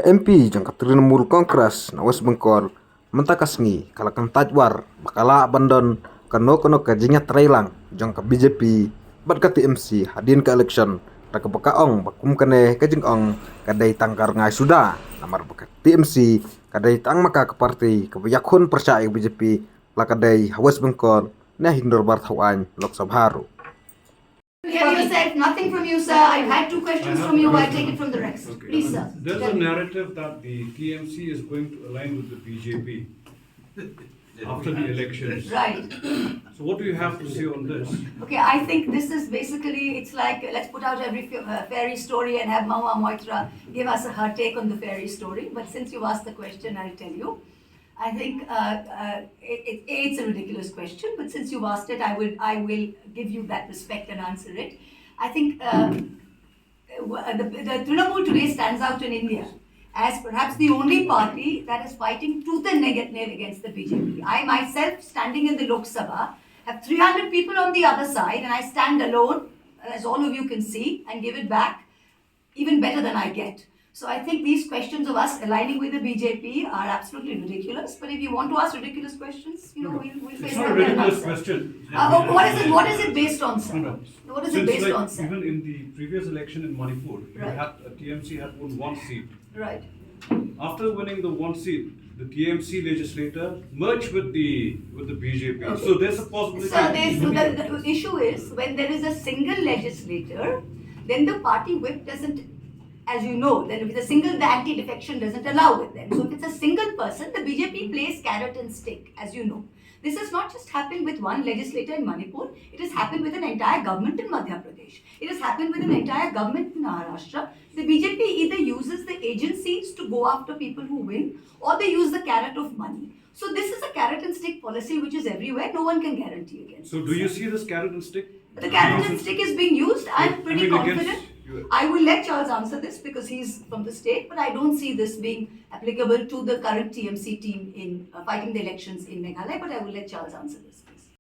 MP jang Trinamool Congress na West Bengal mentakasngi kalakang tajwar bakala bandon kano ka ïatreilang jang ka BJP bat ka TMC hadin ka election ta ka bakaong bakum kane ka jingong kadai tangkar ngai sudah namar baka TMC kadai tang maka ka parti ka yakhun percaya BJP la kadai West Bengal na hindor bar thawan Lok Sabha ro. Have you said nothing from you, sir? I've had two questions from you. I take it from the rest. Okay. Please, sir. There's Tell a me. narrative that the TMC is going to align with the BJP after the elections. Right. So what do you have to say on this? Okay, I think this is basically, it's like, let's put out every fairy story and have Mahua Moitra give us her take on the fairy story. But since you've asked the question, I'll tell you. I think it's a ridiculous question, but since you've asked it, I will give you that respect and answer it. I think the Trinamool today stands out in India as perhaps the only party that is fighting tooth and nail against the BJP. I myself, standing in the Lok Sabha, have 300 people on the other side, and I stand alone, as all of you can see, and give it back even better than I get. So I think these questions of us aligning with the BJP are absolutely ridiculous. But if you want to ask ridiculous questions, we'll face It's that not a and ridiculous answer. question. What is it based on, sir? No. What is it Since, based like, on, sir? even in the previous election in Manipur, Right. TMC had won one seat. Right. After winning the one seat, the TMC legislator merged with the BJP. Okay. So there's a possibility. So the issue is when there is a single legislator, then the party whip doesn't, as you know, then with a single, the anti-defection doesn't allow with them. So if it's a single person, the BJP plays carrot and stick, as you know. This has not just happened with one legislator in Manipur, it has happened with an entire government in Madhya Pradesh. It has happened with an entire government in Maharashtra. The BJP either uses the agencies to go after people who win, or they use the carrot of money. So this is a carrot and stick policy which is everywhere, no one can guarantee against. So do you see this carrot and stick? The carrot and stick is being used. I'm pretty against confident. you. I will let Charles answer this because he's from the state, but I don't see this being applicable to the current TMC team in fighting the elections in Meghalaya. But I will let Charles answer this.